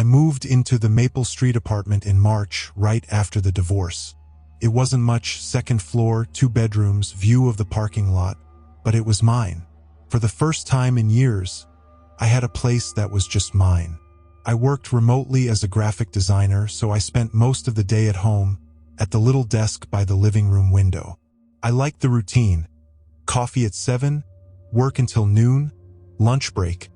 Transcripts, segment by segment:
I moved into the Maple Street apartment in March, right after the divorce. It wasn't much, second floor, 2 bedrooms, view of the parking lot, but it was mine. For the first time in years, I had a place that was just mine. I worked remotely as a graphic designer, so I spent most of the day at home, at the little desk by the living room window. I liked the routine. Coffee at 7, work until noon, lunch break,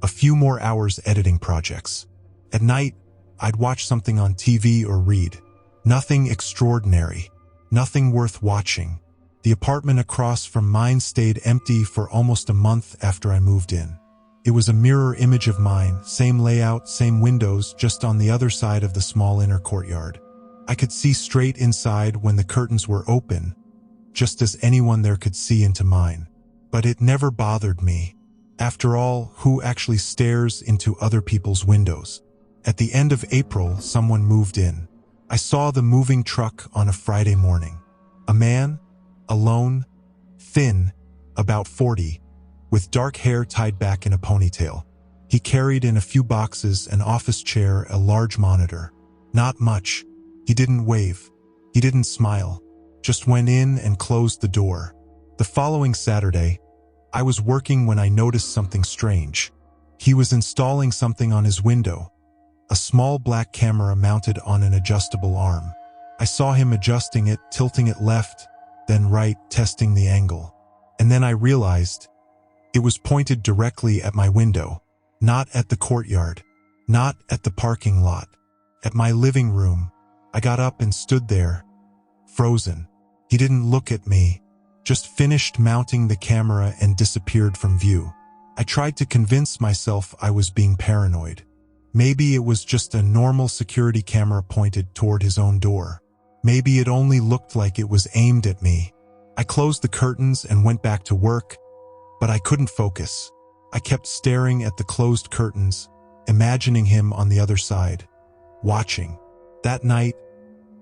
a few more hours editing projects. At night, I'd watch something on TV or read. Nothing extraordinary, nothing worth watching. The apartment across from mine stayed empty for almost a month after I moved in. It was a mirror image of mine, same layout, same windows, just on the other side of the small inner courtyard. I could see straight inside when the curtains were open, just as anyone there could see into mine. But it never bothered me. After all, who actually stares into other people's windows? At the end of April, someone moved in. I saw the moving truck on a Friday morning. A man, alone, thin, about 40, with dark hair tied back in a ponytail. He carried in a few boxes, an office chair, a large monitor. Not much. He didn't wave. He didn't smile. Just went in and closed the door. The following Saturday, I was working when I noticed something strange. He was installing something on his window. A small black camera mounted on an adjustable arm. I saw him adjusting it, tilting it left, then right, testing the angle. And then I realized it was pointed directly at my window, not at the courtyard, not at the parking lot, at my living room. I got up and stood there, frozen. He didn't look at me, just finished mounting the camera and disappeared from view. I tried to convince myself I was being paranoid. Maybe it was just a normal security camera pointed toward his own door. Maybe it only looked like it was aimed at me. I closed the curtains and went back to work, but I couldn't focus. I kept staring at the closed curtains, imagining him on the other side, watching. That night,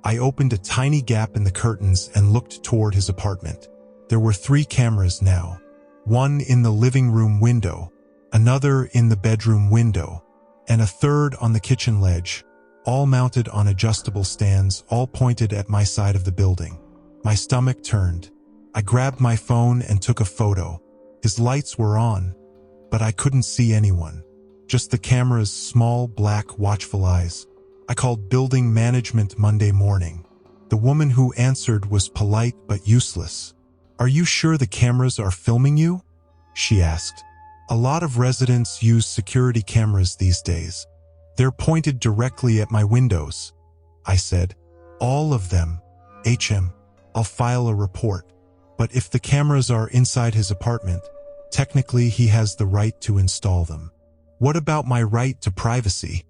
I opened a tiny gap in the curtains and looked toward his apartment. There were 3 cameras now. One in the living room window, another in the bedroom window, and a third on the kitchen ledge, all mounted on adjustable stands, all pointed at my side of the building. My stomach turned. I grabbed my phone and took a photo. His lights were on, but I couldn't see anyone. Just the camera's small, black, watchful eyes. I called building management Monday morning. The woman who answered was polite but useless. "Are you sure the cameras are filming you?" she asked. "A lot of residents use security cameras these days. They're pointed directly at my windows," I said. "All of them. I'll file a report. But if the cameras are inside his apartment, technically he has the right to install them. What about my right to privacy?"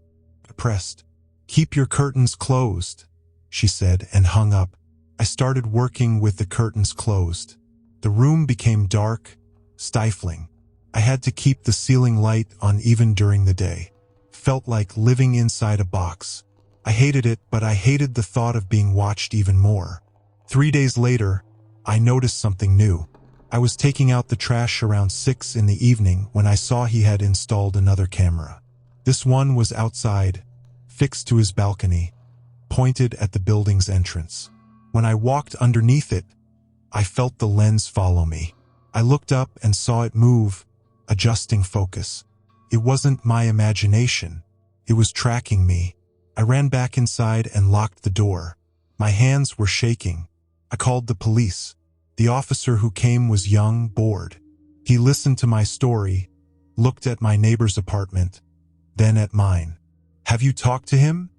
I pressed. "Keep your curtains closed," she said, and hung up. I started working with the curtains closed. The room became dark, stifling. I had to keep the ceiling light on even during the day. Felt like living inside a box. I hated it, but I hated the thought of being watched even more. 3 days later, I noticed something new. I was taking out the trash around 6 in the evening when I saw he had installed another camera. This one was outside, fixed to his balcony, pointed at the building's entrance. When I walked underneath it, I felt the lens follow me. I looked up and saw it move, adjusting focus. It wasn't my imagination. It was tracking me. I ran back inside and locked the door. My hands were shaking. I called the police. The officer who came was young, bored. He listened to my story, looked at my neighbor's apartment, then at mine. "Have you talked to him?"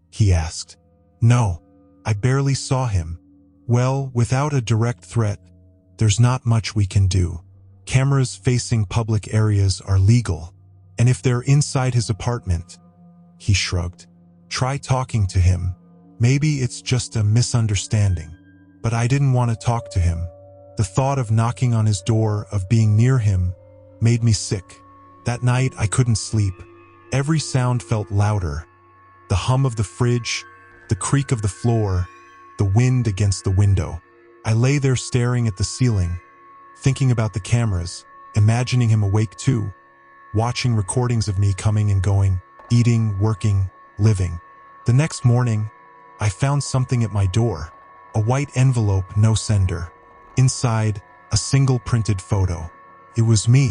he asked. "No, I barely saw him." "Well, without a direct threat, there's not much we can do. Cameras facing public areas are legal, and if they're inside his apartment," he shrugged. "Try talking to him. Maybe it's just a misunderstanding." But I didn't want to talk to him. The thought of knocking on his door, of being near him, made me sick. That night I couldn't sleep. Every sound felt louder. The hum of the fridge, the creak of the floor, the wind against the window. I lay there staring at the ceiling, thinking about the cameras, imagining him awake too, watching recordings of me coming and going, eating, working, living. The next morning, I found something at my door. A white envelope, no sender. Inside, a single printed photo. It was me,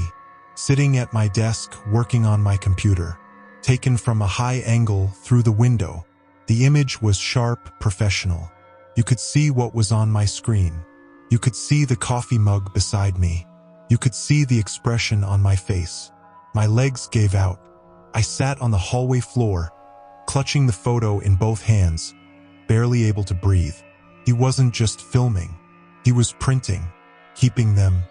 sitting at my desk working on my computer, taken from a high angle through the window. The image was sharp, professional. You could see what was on my screen. You could see the coffee mug beside me. You could see the expression on my face. My legs gave out. I sat on the hallway floor, clutching the photo in both hands, barely able to breathe. He wasn't just filming. He was printing, keeping them.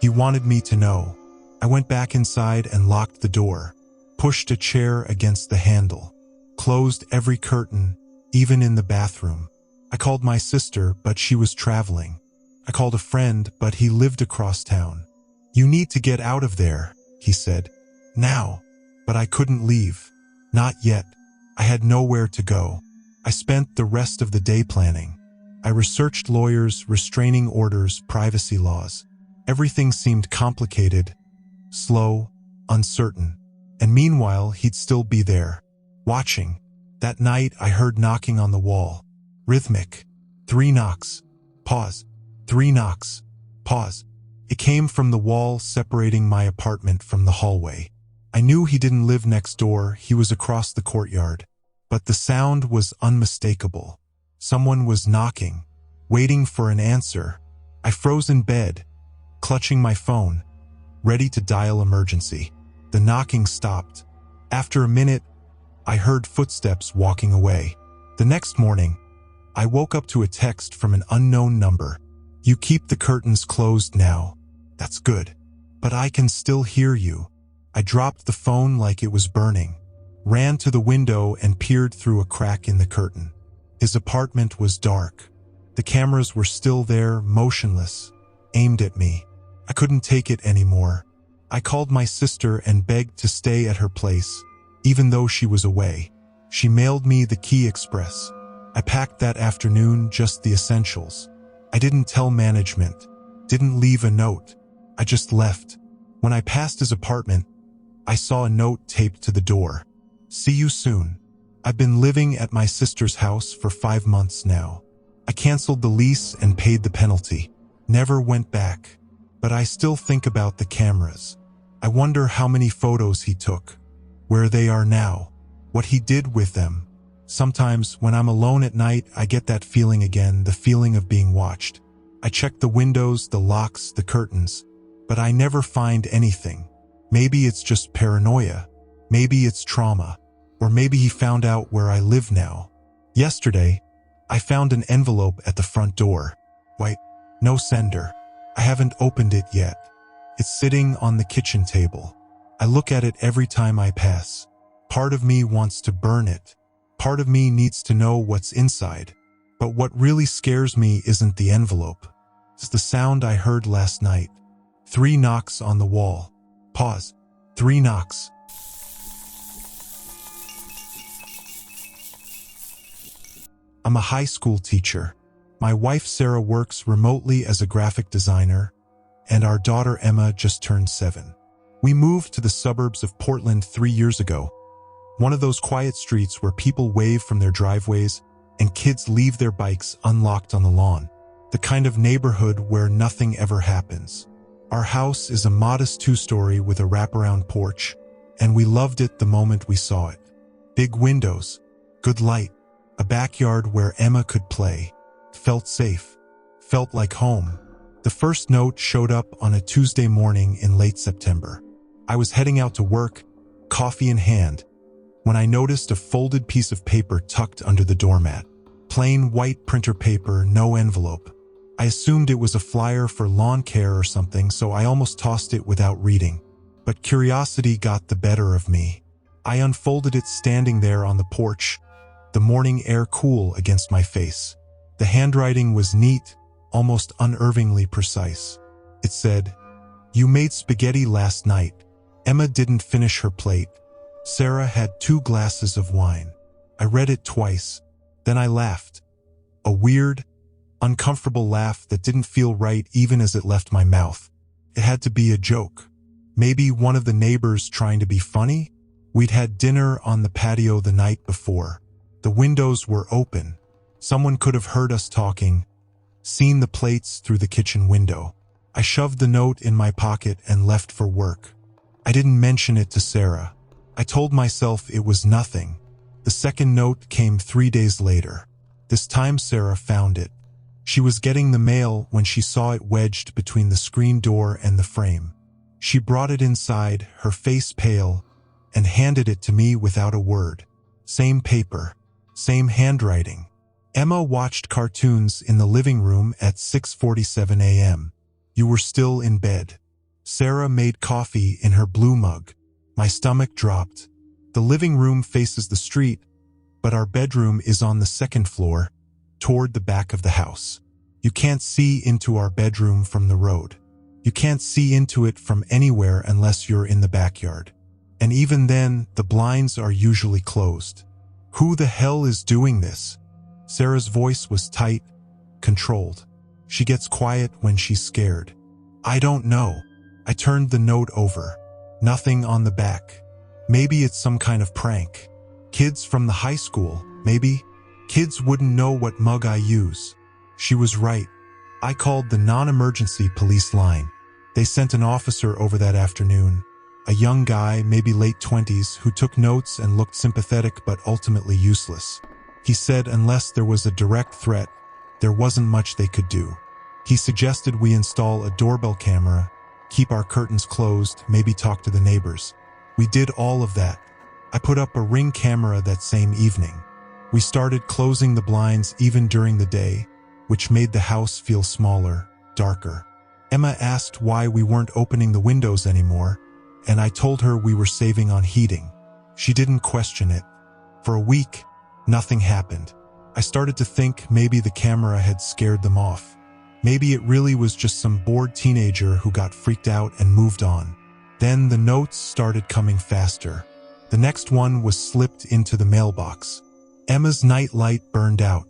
He wanted me to know. I went back inside and locked the door, pushed a chair against the handle, closed every curtain, even in the bathroom. I called my sister, but she was traveling. I called a friend, but he lived across town. "You need to get out of there," he said. "Now." But I couldn't leave. Not yet. I had nowhere to go. I spent the rest of the day planning. I researched lawyers, restraining orders, privacy laws. Everything seemed complicated, slow, uncertain. And meanwhile, he'd still be there, watching. That night, I heard knocking on the wall. Rhythmic. 3 knocks. Pause. 3 knocks. Pause. It came from the wall separating my apartment from the hallway. I knew he didn't live next door, he was across the courtyard. But the sound was unmistakable. Someone was knocking, waiting for an answer. I froze in bed, clutching my phone, ready to dial emergency. The knocking stopped. After a minute, I heard footsteps walking away. The next morning, I woke up to a text from an unknown number. "You keep the curtains closed now. That's good. But I can still hear you." I dropped the phone like it was burning, ran to the window and peered through a crack in the curtain. His apartment was dark. The cameras were still there, motionless, aimed at me. I couldn't take it anymore. I called my sister and begged to stay at her place, even though she was away. She mailed me the key express. I packed that afternoon, just the essentials. I didn't tell management, didn't leave a note. I just left. When I passed his apartment, I saw a note taped to the door. "See you soon. I've been living at my sister's house for 5 months now. I canceled the lease and paid the penalty. Never went back. But I still think about the cameras. I wonder how many photos he took, where they are now, what he did with them. Sometimes when I'm alone at night, I get that feeling again, the feeling of being watched. I check the windows, the locks, the curtains, but I never find anything. Maybe it's just paranoia. Maybe it's trauma. Or maybe he found out where I live now. Yesterday, I found an envelope at the front door. White, no sender. I haven't opened it yet. It's sitting on the kitchen table. I look at it every time I pass. Part of me wants to burn it. Part of me needs to know what's inside. But what really scares me isn't the envelope. It's the sound I heard last night. 3 knocks on the wall. Pause. 3 knocks. I'm a high school teacher. My wife Sarah works remotely as a graphic designer, and our daughter Emma just turned 7. We moved to the suburbs of Portland 3 years ago. One of those quiet streets where people wave from their driveways and kids leave their bikes unlocked on the lawn. The kind of neighborhood where nothing ever happens. Our house is a modest 2-story with a wraparound porch, and we loved it the moment we saw it. Big windows, good light, a backyard where Emma could play. Felt safe, felt like home. The first note showed up on a Tuesday morning in late September. I was heading out to work, coffee in hand, when I noticed a folded piece of paper tucked under the doormat. Plain white printer paper, no envelope. I assumed it was a flyer for lawn care or something, so I almost tossed it without reading. But curiosity got the better of me. I unfolded it standing there on the porch, the morning air cool against my face. The handwriting was neat, almost unnervingly precise. It said, "You made spaghetti last night. Emma didn't finish her plate. Sarah had 2 glasses of wine." I read it twice. Then I laughed. A weird, uncomfortable laugh that didn't feel right even as it left my mouth. It had to be a joke. Maybe one of the neighbors trying to be funny? We'd had dinner on the patio the night before. The windows were open. Someone could have heard us talking, seen the plates through the kitchen window. I shoved the note in my pocket and left for work. I didn't mention it to Sarah. I told myself it was nothing. The second note came 3 days later. This time Sarah found it. She was getting the mail when she saw it wedged between the screen door and the frame. She brought it inside, her face pale, and handed it to me without a word. Same paper, same handwriting. Emma watched cartoons in the living room at 6:47 a.m. You were still in bed. Sarah made coffee in her blue mug. My stomach dropped. The living room faces the street, but our bedroom is on the second floor, toward the back of the house. You can't see into our bedroom from the road. You can't see into it from anywhere unless you're in the backyard. And even then, the blinds are usually closed. Who the hell is doing this? Sarah's voice was tight, controlled. She gets quiet when she's scared. I don't know. I turned the note over. Nothing on the back. Maybe it's some kind of prank. Kids from the high school, maybe. Kids wouldn't know what mug I use. She was right. I called the non-emergency police line. They sent an officer over that afternoon. A young guy, maybe late 20s, who took notes and looked sympathetic but ultimately useless. He said unless there was a direct threat, there wasn't much they could do. He suggested we install a doorbell camera, keep our curtains closed, maybe talk to the neighbors. We did all of that. I put up a Ring camera that same evening. We started closing the blinds even during the day, which made the house feel smaller, darker. Emma asked why we weren't opening the windows anymore, and I told her we were saving on heating. She didn't question it. For a week, nothing happened. I started to think maybe the camera had scared them off. Maybe it really was just some bored teenager who got freaked out and moved on. Then the notes started coming faster. The next one was slipped into the mailbox. Emma's night light burned out.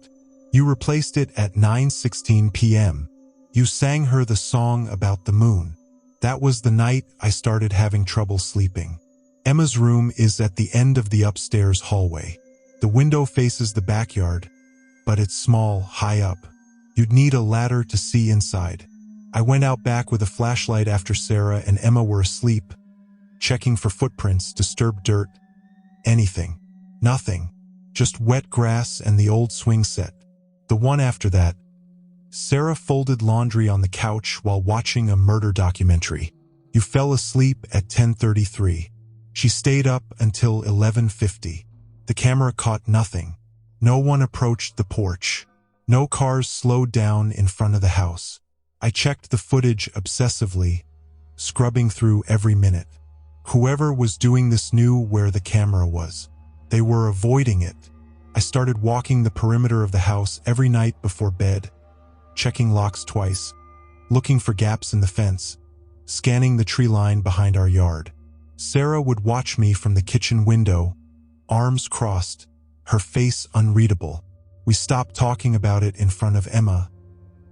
You replaced it at 9:16 p.m. You sang her the song about the moon. That was the night I started having trouble sleeping. Emma's room is at the end of the upstairs hallway. The window faces the backyard, but it's small, high up. You'd need a ladder to see inside. I went out back with a flashlight after Sarah and Emma were asleep, checking for footprints, disturbed dirt, anything. Nothing. Just wet grass and the old swing set. The one after that, Sarah folded laundry on the couch while watching a murder documentary. You fell asleep at 10:33. She stayed up until 11:50. The camera caught nothing. No one approached the porch. No cars slowed down in front of the house. I checked the footage obsessively, scrubbing through every minute. Whoever was doing this knew where the camera was. They were avoiding it. I started walking the perimeter of the house every night before bed, checking locks twice, looking for gaps in the fence, scanning the tree line behind our yard. Sarah would watch me from the kitchen window, arms crossed, her face unreadable. We stopped talking about it in front of Emma,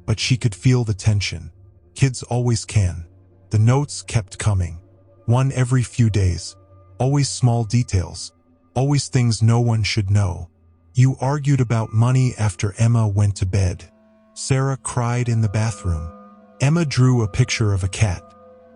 but she could feel the tension. Kids always can. The notes kept coming. One every few days. Always small details. Always things no one should know. You argued about money after Emma went to bed. Sarah cried in the bathroom. Emma drew a picture of a cat.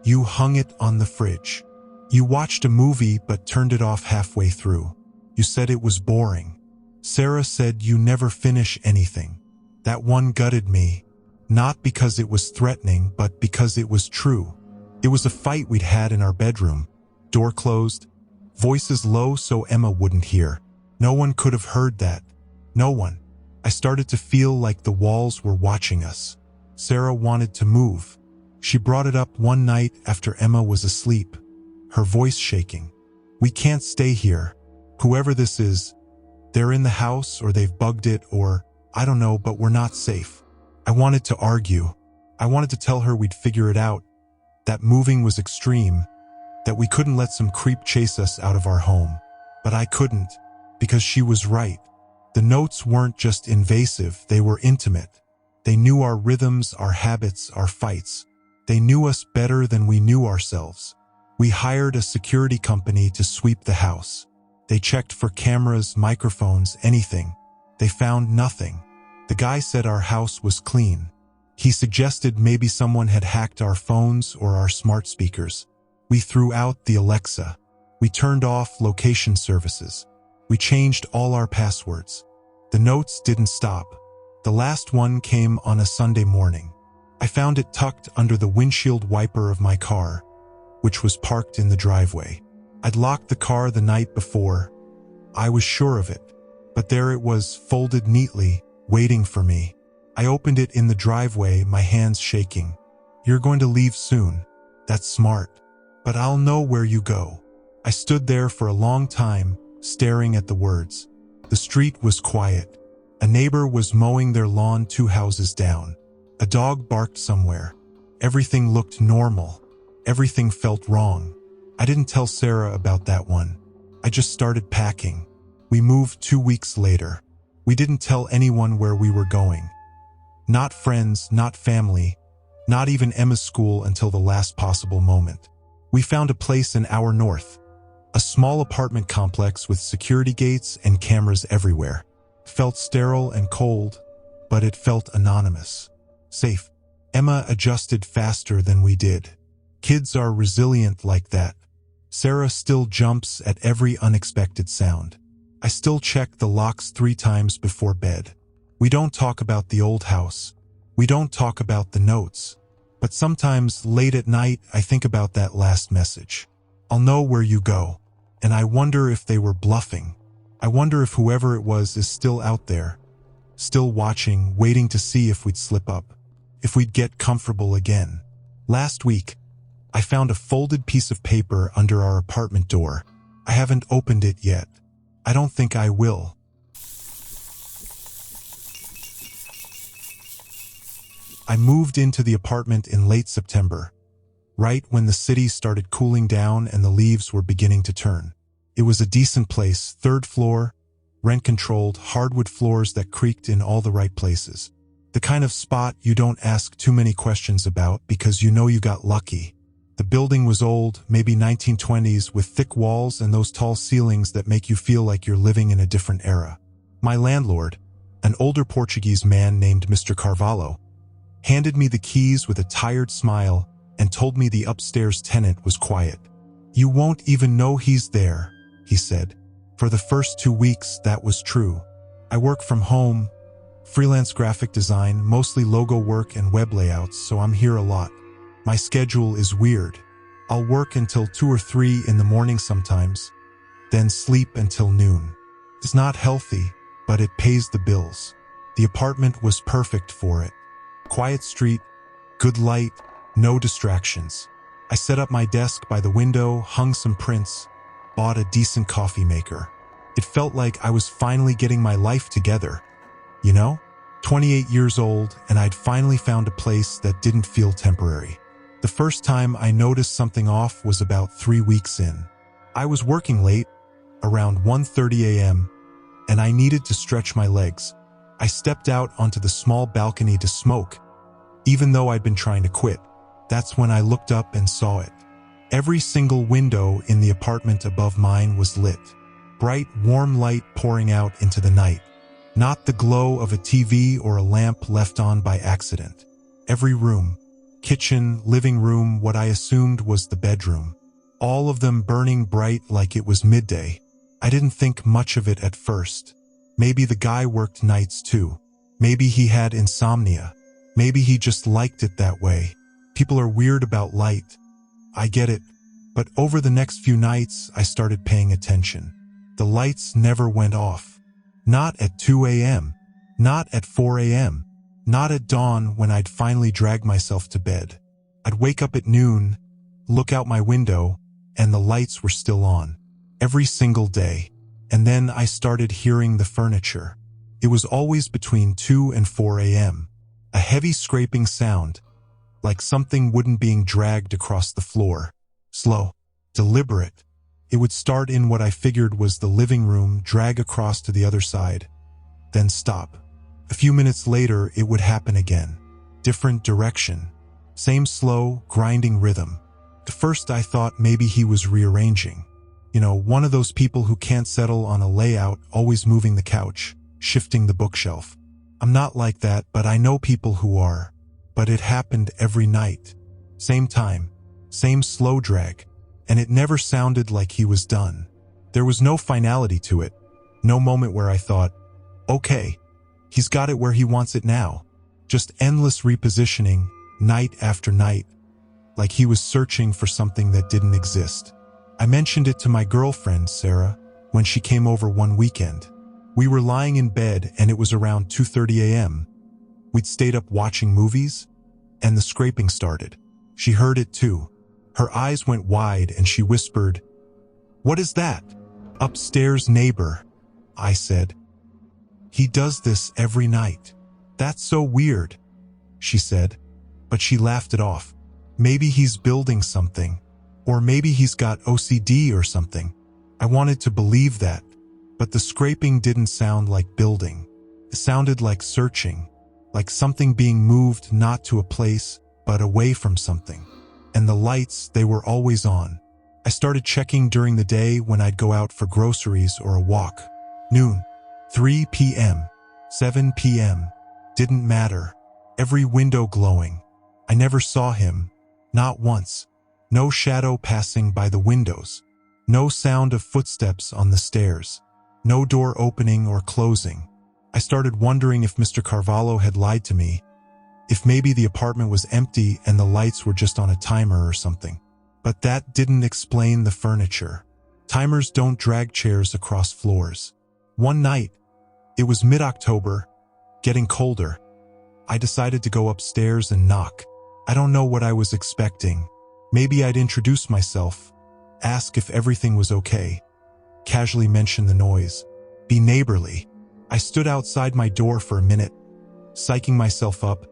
You hung it on the fridge. You watched a movie but turned it off halfway through. You said it was boring. Sarah said you never finish anything. That one gutted me. Not because it was threatening, but because it was true. It was a fight we'd had in our bedroom. Door closed, voices low so Emma wouldn't hear. No one could have heard that. No one. I started to feel like the walls were watching us. Sarah wanted to move. She brought it up one night after Emma was asleep, her voice shaking. We can't stay here. Whoever this is, they're in the house or they've bugged it or, I don't know, but we're not safe. I wanted to argue. I wanted to tell her we'd figure it out, that moving was extreme, that we couldn't let some creep chase us out of our home. But I couldn't, because she was right. The notes weren't just invasive, they were intimate. They knew our rhythms, our habits, our fights. They knew us better than we knew ourselves. We hired a security company to sweep the house. They checked for cameras, microphones, anything. They found nothing. The guy said our house was clean. He suggested maybe someone had hacked our phones or our smart speakers. We threw out the Alexa. We turned off location services. We changed all our passwords. The notes didn't stop. The last one came on a Sunday morning. I found it tucked under the windshield wiper of my car, which was parked in the driveway. I'd locked the car the night before. I was sure of it. But there it was, folded neatly, waiting for me. I opened it in the driveway, my hands shaking. You're going to leave soon. That's smart. But I'll know where you go. I stood there for a long time, staring at the words. The street was quiet. A neighbor was mowing their lawn 2 houses down. A dog barked somewhere. Everything looked normal. Everything felt wrong. I didn't tell Sarah about that one. I just started packing. We moved 2 weeks later. We didn't tell anyone where we were going. Not friends, not family, not even Emma's school until the last possible moment. We found a place an hour north. A small apartment complex with security gates and cameras everywhere. Felt sterile and cold, but it felt anonymous. Safe. Emma adjusted faster than we did. Kids are resilient like that. Sarah still jumps at every unexpected sound. I still check the locks 3 times before bed. We don't talk about the old house. We don't talk about the notes. But sometimes, late at night, I think about that last message. I'll know where you go. And I wonder if they were bluffing. I wonder if whoever it was is still out there. Still watching, waiting to see if we'd slip up. If we'd get comfortable again. Last week, I found a folded piece of paper under our apartment door. I haven't opened it yet. I don't think I will. I moved into the apartment in late September, right when the city started cooling down and the leaves were beginning to turn. It was a decent place, 3rd floor, rent-controlled, hardwood floors that creaked in all the right places. The kind of spot you don't ask too many questions about because you know you got lucky. The building was old, maybe 1920s, with thick walls and those tall ceilings that make you feel like you're living in a different era. My landlord, an older Portuguese man named Mr. Carvalho, handed me the keys with a tired smile and told me the upstairs tenant was quiet. You won't even know he's there, he said. For the first 2 weeks, that was true. I work from home, freelance graphic design, mostly logo work and web layouts, so I'm here a lot. My schedule is weird. I'll work until 2 or 3 in the morning sometimes, then sleep until noon. It's not healthy, but it pays the bills. The apartment was perfect for it. Quiet street, good light, no distractions. I set up my desk by the window, hung some prints, bought a decent coffee maker. It felt like I was finally getting my life together. You know? 28 years old, and I'd finally found a place that didn't feel temporary. The first time I noticed something off was about 3 weeks in. I was working late, around 1:30 a.m., and I needed to stretch my legs. I stepped out onto the small balcony to smoke, even though I'd been trying to quit. That's when I looked up and saw it. Every single window in the apartment above mine was lit. Bright, warm light pouring out into the night. Not the glow of a TV or a lamp left on by accident. Every room, kitchen, living room, what I assumed was the bedroom, all of them burning bright like it was midday. I didn't think much of it at first. Maybe the guy worked nights too. Maybe he had insomnia. Maybe he just liked it that way. People are weird about light. I get it. But over the next few nights, I started paying attention. The lights never went off. Not at 2 a.m. Not at 4 a.m. Not at dawn when I'd finally drag myself to bed. I'd wake up at noon, look out my window, and the lights were still on. Every single day. And then I started hearing the furniture. It was always between 2 and 4 a.m. A heavy scraping sound, like something wooden being dragged across the floor. Slow, deliberate. It would start in what I figured was the living room, drag across to the other side, then stop. A few minutes later, it would happen again. Different direction. Same slow, grinding rhythm. At first I thought maybe he was rearranging. One of those people who can't settle on a layout, always moving the couch, shifting the bookshelf. I'm not like that, but I know people who are. But it happened every night. Same time, same slow drag, and it never sounded like he was done. There was no finality to it, no moment where I thought, okay, he's got it where he wants it now. Just endless repositioning, night after night, like he was searching for something that didn't exist. I mentioned it to my girlfriend, Sarah, when she came over one weekend. We were lying in bed and it was around 2:30 a.m. We'd stayed up watching movies, and the scraping started. She heard it too. Her eyes went wide and she whispered, "What is that?" "Upstairs neighbor," I said. "He does this every night." "That's so weird," she said, but she laughed it off. "Maybe he's building something, or maybe he's got OCD or something." I wanted to believe that, but the scraping didn't sound like building. It sounded like searching, like something being moved not to a place, but away from something. And the lights, they were always on. I started checking during the day when I'd go out for groceries or a walk. Noon, 3 p.m., 7 p.m., didn't matter. Every window glowing. I never saw him, not once. No shadow passing by the windows. No sound of footsteps on the stairs. No door opening or closing. I started wondering if Mr. Carvalho had lied to me, if maybe the apartment was empty and the lights were just on a timer or something. But that didn't explain the furniture. Timers don't drag chairs across floors. One night, it was mid-October, getting colder. I decided to go upstairs and knock. I don't know what I was expecting. Maybe I'd introduce myself, ask if everything was okay, casually mention the noise, be neighborly. I stood outside my door for a minute, psyching myself up,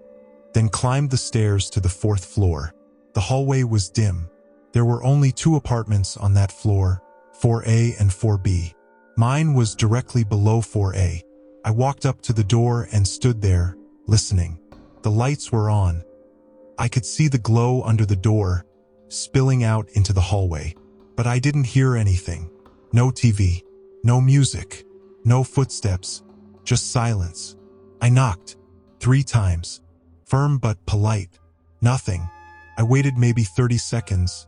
then climbed the stairs to the 4th floor. The hallway was dim. There were only 2 apartments on that floor, 4A and 4B. Mine was directly below 4A. I walked up to the door and stood there, listening. The lights were on. I could see the glow under the door, spilling out into the hallway. But I didn't hear anything. No TV, no music, no footsteps, just silence. I knocked 3 times, firm but polite. Nothing. I waited maybe 30 seconds,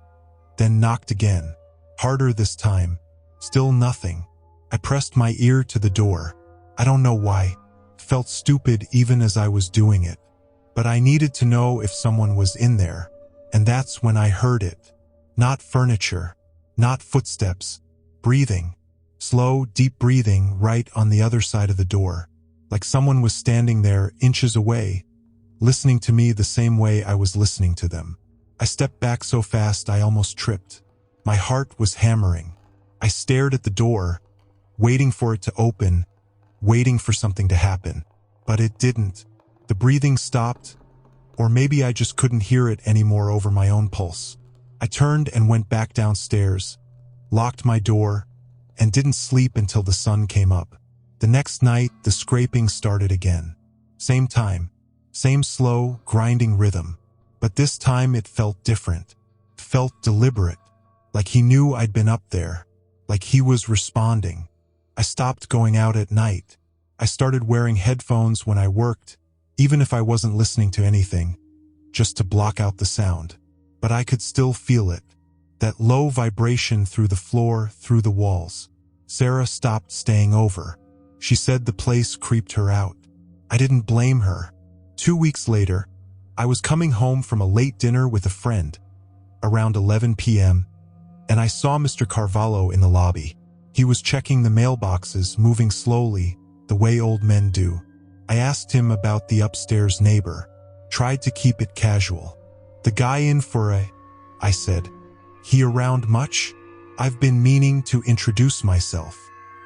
then knocked again, harder this time. Still nothing. I pressed my ear to the door. I don't know why. Felt stupid even as I was doing it. But I needed to know if someone was in there. And that's when I heard it. Not furniture, not footsteps. Breathing. Slow, deep breathing right on the other side of the door. Like someone was standing there inches away, listening to me the same way I was listening to them. I stepped back so fast I almost tripped. My heart was hammering. I stared at the door, waiting for it to open, waiting for something to happen. But it didn't. The breathing stopped, or maybe I just couldn't hear it anymore over my own pulse. I turned and went back downstairs, locked my door, and didn't sleep until the sun came up. The next night, the scraping started again. Same time, same slow, grinding rhythm. But this time it felt different. Felt deliberate, like he knew I'd been up there, like he was responding. I stopped going out at night. I started wearing headphones when I worked, even if I wasn't listening to anything, just to block out the sound. But I could still feel it, that low vibration through the floor, through the walls. Sarah stopped staying over. She said the place creeped her out. I didn't blame her. 2 weeks later, I was coming home from a late dinner with a friend, around 11 p.m., and I saw Mr. Carvalho in the lobby. He was checking the mailboxes, moving slowly, the way old men do. I asked him about the upstairs neighbor, tried to keep it casual. "The guy in for I said. "He around much?" "I've been meaning to introduce myself."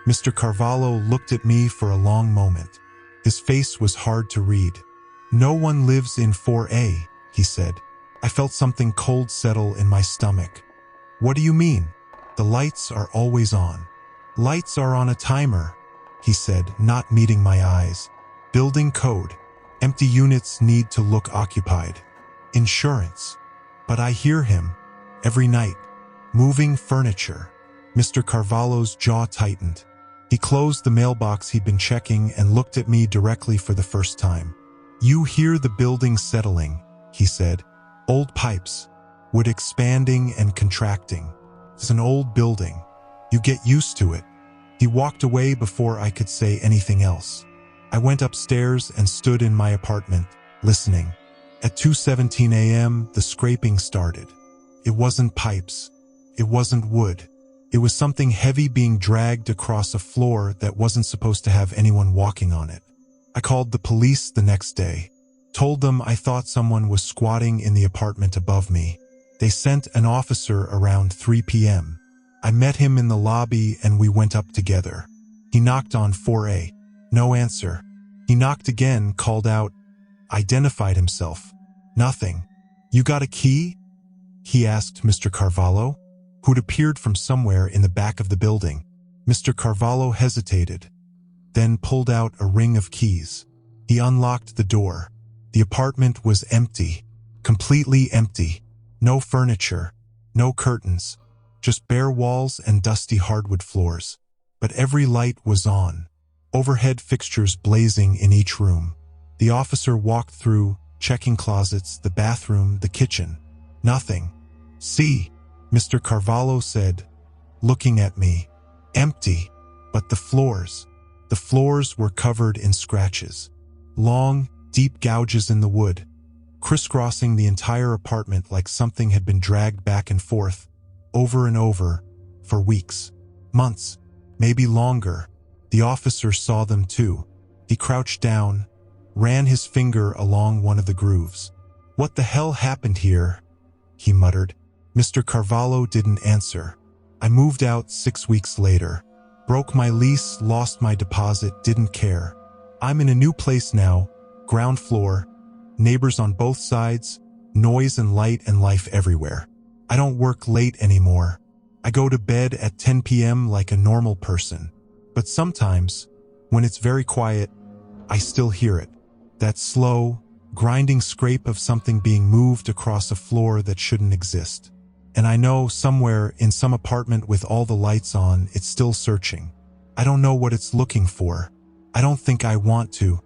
Mr. Carvalho looked at me for a long moment. His face was hard to read. "No one lives in 4A, he said. I felt something cold settle in my stomach. "What do you mean?" "The lights are always on." "Lights are on a timer," he said, not meeting my eyes. "Building code. Empty units need to look occupied. Insurance." But I hear him. Every night. Moving furniture. Mr. Carvalho's jaw tightened. He closed the mailbox he'd been checking and looked at me directly for the first time. "You hear the building settling," he said. "Old pipes. Wood expanding and contracting. It's an old building. You get used to it." He walked away before I could say anything else. I went upstairs and stood in my apartment, listening. At 2:17 a.m., the scraping started. It wasn't pipes. It wasn't wood. It was something heavy being dragged across a floor that wasn't supposed to have anyone walking on it. I called the police the next day. Told them I thought someone was squatting in the apartment above me. They sent an officer around 3 p.m. I met him in the lobby and we went up together. He knocked on 4A. No answer. He knocked again, called out, identified himself. Nothing. "You got a key?" he asked Mr. Carvalho, who'd appeared from somewhere in the back of the building. Mr. Carvalho hesitated, then pulled out a ring of keys. He unlocked the door. The apartment was empty, completely empty. No furniture, no curtains, just bare walls and dusty hardwood floors. But every light was on, overhead fixtures blazing in each room. The officer walked through, checking closets, the bathroom, the kitchen. Nothing. "See," Mr. Carvalho said, looking at me. "Empty, but the floors were covered in scratches. Long, deep gouges in the wood, crisscrossing the entire apartment like something had been dragged back and forth, over and over, for weeks, months, maybe longer." The officer saw them too. He crouched down, ran his finger along one of the grooves. "What the hell happened here?" he muttered. Mr. Carvalho didn't answer. I moved out 6 weeks later. Broke my lease, lost my deposit, didn't care. I'm in a new place now, ground floor, neighbors on both sides, noise and light and life everywhere. I don't work late anymore. I go to bed at 10 p.m. like a normal person. But sometimes, when it's very quiet, I still hear it. That slow, grinding scrape of something being moved across a floor that shouldn't exist. And I know somewhere in some apartment with all the lights on, it's still searching. I don't know what it's looking for. I don't think I want to.